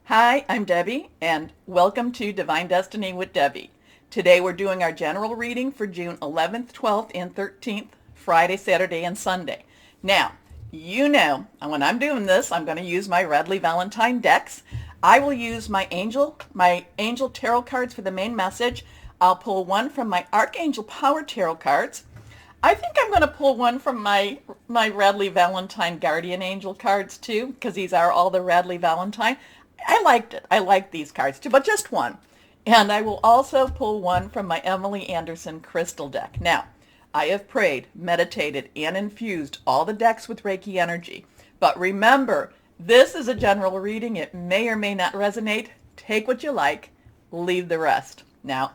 Hi, I'm Debbie, and welcome to Divine Destiny with Debbie. Today we're doing our general reading for June 11th, 12th, and 13th, Friday, Saturday, and Sunday. Now, you know, when I'm doing this, I'm going to use my Redley Valentine decks. I will use my angel tarot cards for the main message. I'll pull one from my Archangel Power tarot cards. I think I'm going to pull one from my Radley Valentine Guardian Angel cards too, because these are all the Radley Valentine. I liked it. I like these cards too, but just one. And I will also pull one from my Emily Anderson Crystal deck. Now, I have prayed, meditated, and infused all the decks with Reiki energy. But remember, this is a general reading. It may or may not resonate. Take what you like, leave the rest. Now,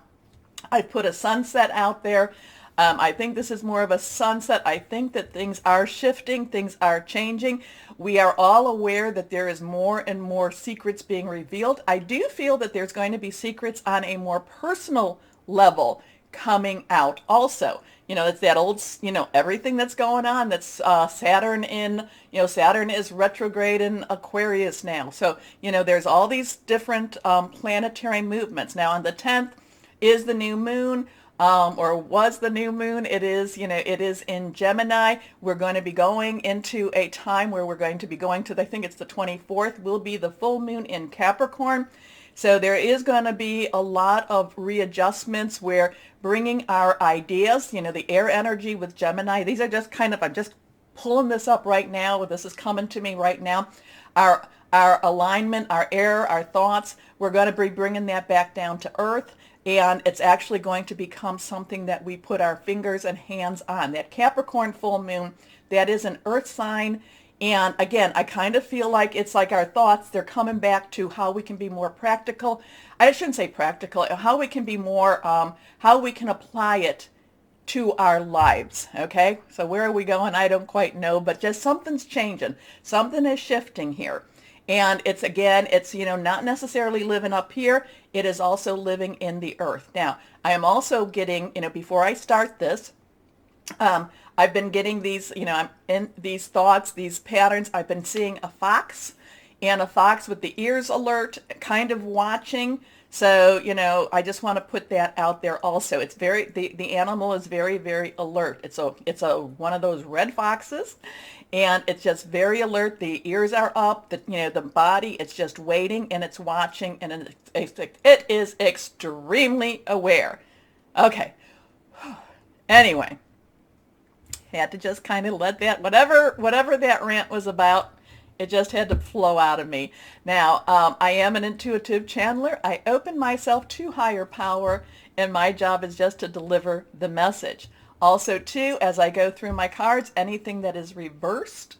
I put a sunset out there. I think this is more of a sunset. I think that things are shifting, things are changing. We are all aware that there is more and more secrets being revealed. I do feel that there's going to be secrets on a more personal level coming out also. You know, it's that old, everything that's going on. That's Saturn in, Saturn is retrograde in Aquarius now. So, there's all these different planetary movements. Now on the 10th is the new moon. Or was the new moon. It is, it is in Gemini. We're going to be going into a time where we're going to be going to, I think it's the 24th, will be the full moon in Capricorn. So there is going to be a lot of readjustments where bringing our ideas, the air energy with Gemini, these are just I'm just pulling this up right now. This is coming to me right now. Our alignment, our air, our thoughts, we're going to be bringing that back down to earth. And it's actually going to become something that we put our fingers and hands on. That Capricorn full moon, that is an earth sign. And again, I kind of feel like it's like our thoughts, they're coming back to how we can be more practical. I shouldn't say practical, how we can be more, how we can apply it to our lives. Okay, so where are we going? I don't quite know, but just something's changing. Something is shifting here. And it's not necessarily living up here. It is also living in the earth. Now, I am also getting, before I start this, I've been getting these, I'm in these thoughts, these patterns. I've been seeing a fox with the ears alert, kind of watching. So, I just want to put that out there also. It's the animal is very, very alert. It's one of those red foxes, and it's just very alert. The ears are up, the body, it's just waiting and it's watching, and it is extremely aware. Okay. Anyway, had to just kind of let that, whatever that rant was about, it just had to flow out of me. Now, I am an intuitive channeler. I open myself to higher power, and my job is just to deliver the message. Also, too, as I go through my cards, anything that is reversed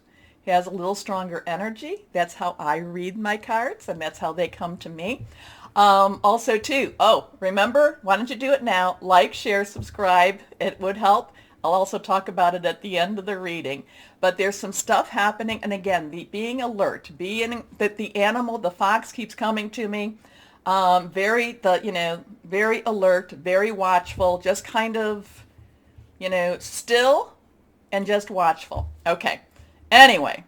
has a little stronger energy. That's how I read my cards, and that's how they come to me. Also, too, remember, why don't you do it now? Like, share, subscribe. It would help. I'll also talk about it at the end of the reading. But there's some stuff happening. And again, being alert, that the animal, the fox keeps coming to me. Very alert, very watchful, just kind of, still and just watchful. Okay. Anyway,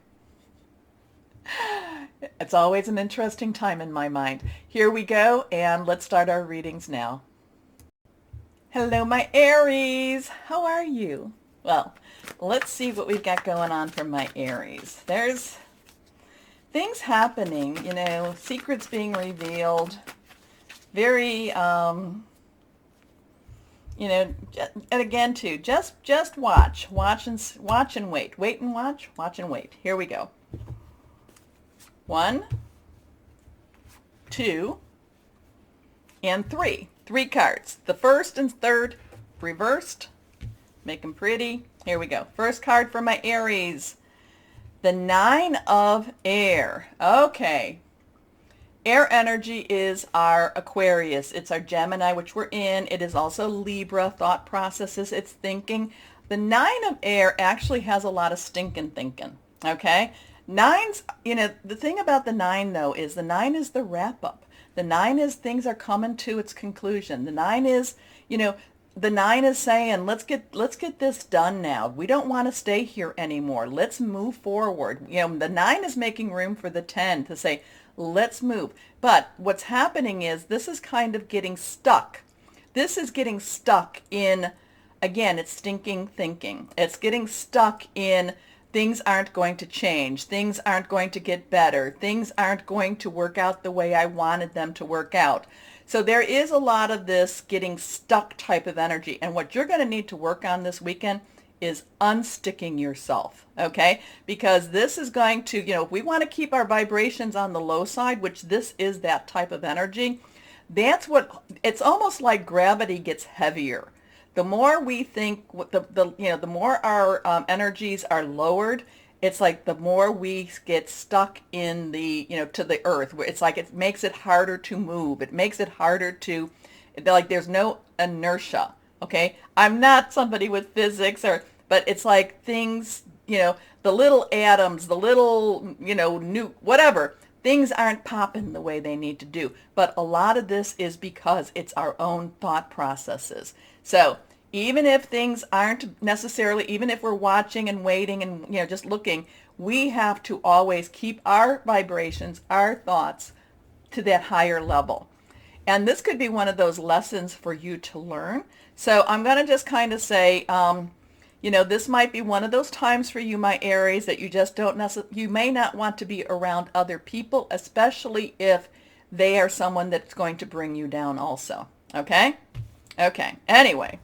it's always an interesting time in my mind. Here we go, and let's start our readings now. Hello, my Aries. How are you? Well, let's see what we've got going on for my Aries. There's things happening, secrets being revealed. Very, and again, too, just watch and wait. Wait and watch and wait. Here we go. 1, 2, and 3. 3 cards. The first and third reversed. Make them pretty. Here we go. First card for my Aries. The 9 of Air. Okay. Air energy is our Aquarius. It's our Gemini, which we're in. It is also Libra, thought processes. It's thinking. The 9 of Air actually has a lot of stinking thinking. Okay. Nines, the thing about the 9, though, is the 9 is the wrap up. The 9 is things are coming to its conclusion. The 9 is, the 9 is saying, let's get this done now. We don't want to stay here anymore. Let's move forward. The 9 is making room for the 10 to say, Let's move. But what's happening is this is kind of getting stuck. This is getting stuck in, again, it's stinking thinking. It's getting stuck in things aren't going to change. Things aren't going to get better. Things aren't going to work out the way I wanted them to work out. So there is a lot of this getting stuck type of energy. And what you're going to need to work on this weekend is unsticking yourself, okay? Because this is going to, if we want to keep our vibrations on the low side, which this is that type of energy, it's almost like gravity gets heavier. The more we think, the more our energies are lowered, it's like the more we get stuck in to the earth, where it's like it makes it harder to move. It makes it harder to, like there's no inertia, okay? I'm not somebody with physics, but it's like things, the little atoms, the little, new, whatever, things aren't popping the way they need to do. But a lot of this is because it's our own thought processes. So even if things aren't necessarily, even if we're watching and waiting and, just looking, we have to always keep our vibrations, our thoughts to that higher level. And this could be one of those lessons for you to learn. So I'm going to just kind of say, this might be one of those times for you, my Aries, that you just you may not want to be around other people, especially if they are someone that's going to bring you down also. Okay? Okay. Anyway,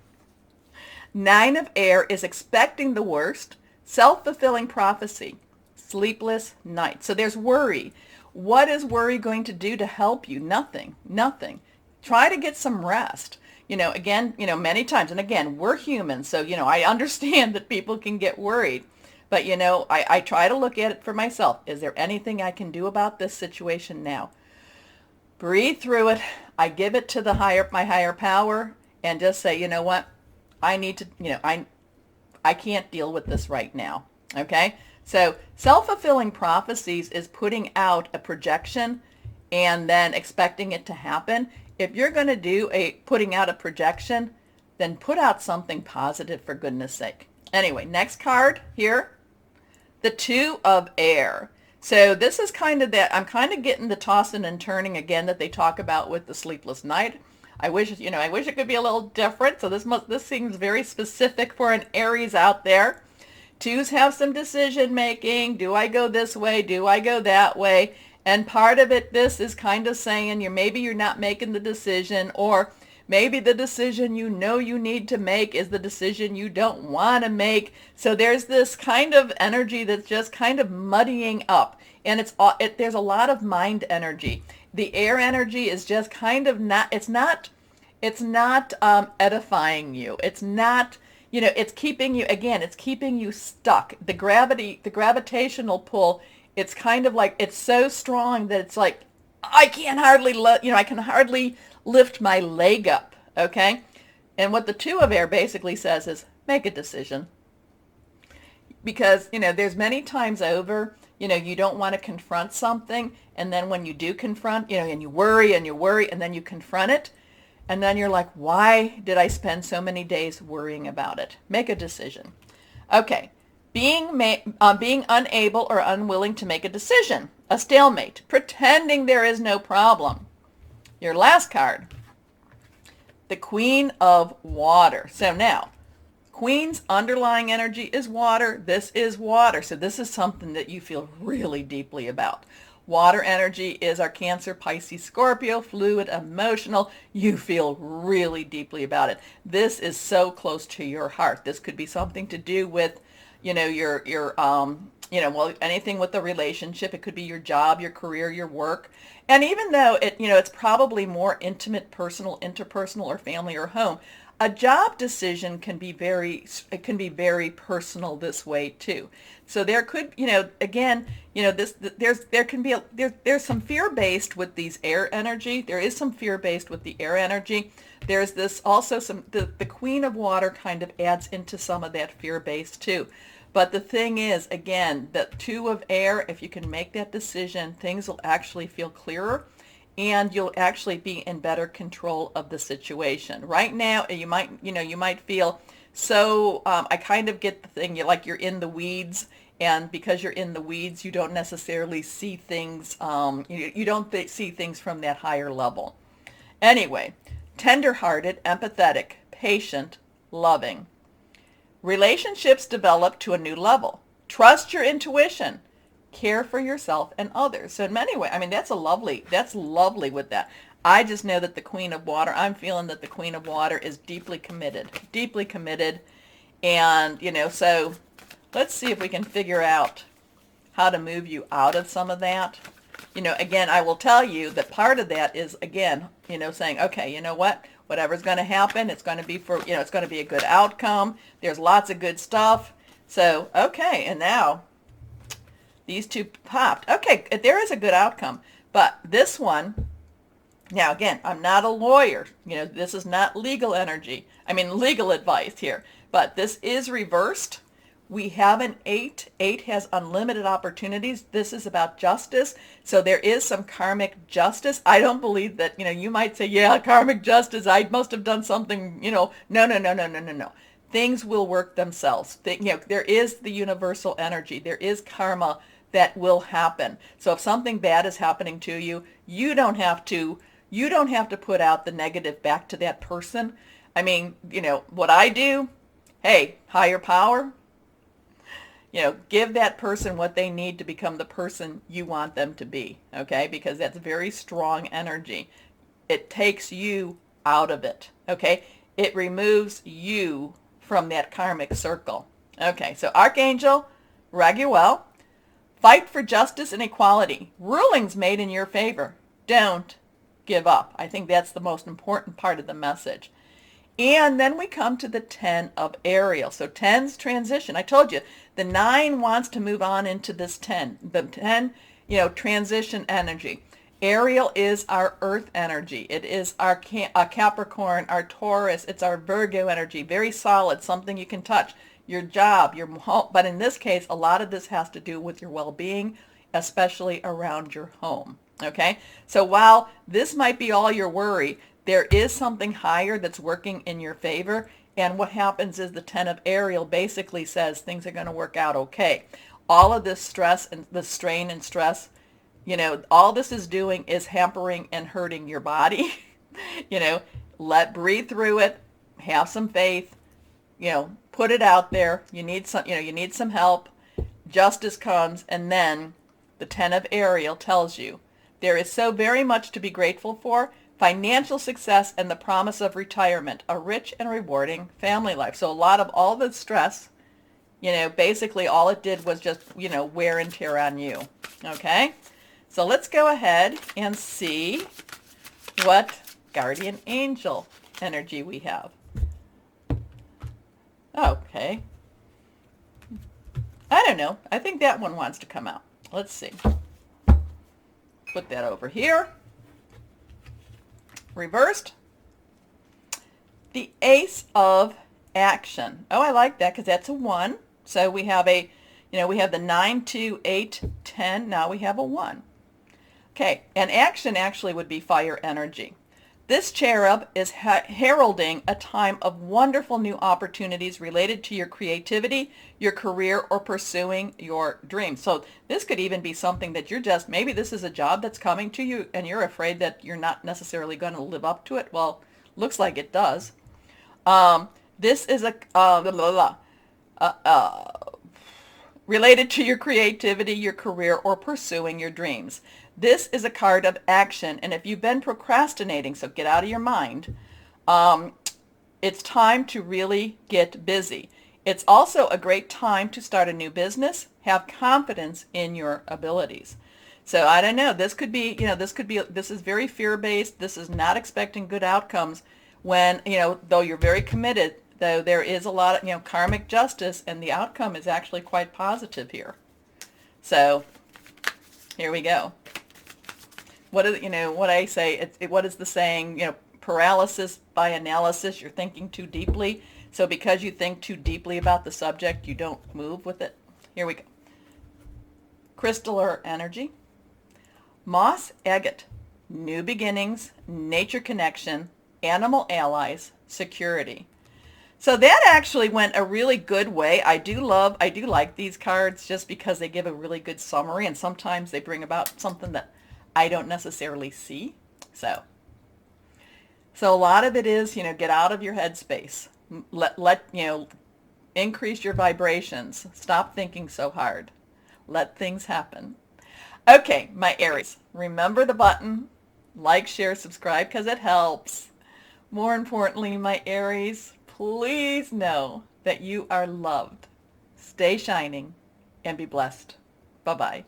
9 of Air is expecting the worst, self-fulfilling prophecy, sleepless night. So there's worry. What is worry going to do to help you? Nothing. Nothing. Try to get some rest. Again, many times, and again, we're human, so, I understand that people can get worried, but, I try to look at it for myself. Is there anything I can do about this situation now? Breathe through it. I give it to my higher power, and just say, you know what? I need to, I can't deal with this right now. Okay? So self-fulfilling prophecies is putting out a projection and then expecting it to happen. If you're going to do putting out a projection, then put out something positive, for goodness sake. Anyway, next card here, the 2 of Air. So this is kind of that, I'm kind of getting the tossing and turning again that they talk about with the sleepless night. I wish it could be a little different. So this seems very specific for an Aries out there. 2s have some decision making. Do I go this way? Do I go that way? And part of it, this is kind of saying maybe you're not making the decision, or maybe the decision you need to make is the decision you don't want to make. So there's this kind of energy that's just kind of muddying up. And there's a lot of mind energy. The air energy is just kind of it's not edifying you. It's not, it's keeping you stuck. The gravitational pull, it's kind of like, it's so strong that it's like, I can hardly lift my leg up, okay? And what the 2 of Air basically says is, make a decision. Because, there's many times over, you don't want to confront something, and then when you do confront, and you worry, and then you confront it, and then you're like, why did I spend so many days worrying about it? Make a decision. Okay. Being unable or unwilling to make a decision, a stalemate, pretending there is no problem. Your last card, the Queen of Water. So now, Queen's underlying energy is water. This is water. So this is something that you feel really deeply about. Water energy is our Cancer, Pisces, Scorpio, fluid, emotional. You feel really deeply about it. This is so close to your heart. This could be something to do with anything with the relationship. It could be your job, your career, your work. And even though it's probably more intimate, personal, interpersonal, or family or home, a job decision can be very personal this way too. So there could, there's some fear-based with these air energy. There is some fear-based with the air energy. There's this also the Queen of Water kind of adds into some of that fear-based too. But the thing is, again, the 2 of Air, if you can make that decision, things will actually feel clearer, and you'll actually be in better control of the situation. Right now, you might feel so, I kind of get the thing, you're in the weeds, and because you're in the weeds, you don't necessarily see things, you don't see things from that higher level. Anyway, tender-hearted, empathetic, patient, loving. Relationships develop to a new level. Trust your intuition. Care for yourself and others. So in many ways, I mean, that's lovely with that. I just know that the Queen of Water, I'm feeling that the Queen of Water is deeply committed. Deeply committed. And, so let's see if we can figure out how to move you out of some of that. Again, I will tell you that part of that is, again, saying, okay, you know what? Whatever's going to happen, it's going to be it's going to be a good outcome. There's lots of good stuff. So, okay, and now these two popped. Okay, there is a good outcome. But this one, now again, I'm not a lawyer. This is not legal energy. I mean, legal advice here. But this is reversed. We have an 8. 8 has unlimited opportunities. This is about justice. So there is some karmic justice. I don't believe that, you might say, yeah, karmic justice, I must have done something, no. Things will work themselves. There is the universal energy. There is karma that will happen. So if something bad is happening to you, you don't have to put out the negative back to that person. I mean, what I do, hey, higher power, give that person what they need to become the person you want them to be, okay? Because that's very strong energy. It takes you out of it, okay? It removes you from that karmic circle. Okay, so Archangel Raguel, fight for justice and equality. Rulings made in your favor. Don't give up. I think that's the most important part of the message. And then we come to the 10 of Aries. So 10's transition. I told you, the 9 wants to move on into this 10. The 10, transition energy. Ariel is our earth energy. It is our Capricorn, our Taurus. It's our Virgo energy. Very solid, something you can touch. Your job, your home. But in this case, a lot of this has to do with your well-being, especially around your home. Okay? So while this might be all your worry, there is something higher that's working in your favor. And what happens is the 10 of Ariel basically says things are going to work out okay. All of this stress and the strain and stress, all this is doing is hampering and hurting your body. Breathe through it, have some faith, put it out there. You need some help. Justice comes, and then the 10 of Ariel tells you there is so very much to be grateful for. Financial success and the promise of retirement, a rich and rewarding family life. So a lot of all the stress, basically all it did was just, wear and tear on you. Okay? So let's go ahead and see what guardian angel energy we have. Okay. I don't know. I think that one wants to come out. Let's see. Put that over here. Reversed. The Ace of Action. Oh, I like that because that's a 1. So we have we have the 9, 2, 8, 10. Now we have a 1. Okay, and action actually would be fire energy. This cherub is heralding a time of wonderful new opportunities related to your creativity, your career, or pursuing your dreams. So this could even be something that maybe this is a job that's coming to you and you're afraid that you're not necessarily going to live up to it. Well, looks like it does. This is related to your creativity, your career, or pursuing your dreams. This is a card of action, and if you've been procrastinating, so get out of your mind, it's time to really get busy. It's also a great time to start a new business, have confidence in your abilities. So I don't know, this is very fear-based. This is not expecting good outcomes when, though you're very committed, though there is a lot of, karmic justice, and the outcome is actually quite positive here. So here we go. What I say, what is the saying, paralysis by analysis, you're thinking too deeply. So because you think too deeply about the subject, you don't move with it. Here we go. Crystal energy. Moss agate, new beginnings, nature connection, animal allies, security. So that actually went a really good way. I do like these cards just because they give a really good summary, and sometimes they bring about something that I don't necessarily see. So, so a lot of it is, get out of your headspace. Increase your vibrations. Stop thinking so hard. Let things happen. Okay, my Aries, remember the button. Like, share, subscribe because it helps. More importantly, my Aries, please know that you are loved. Stay shining and be blessed. Bye-bye.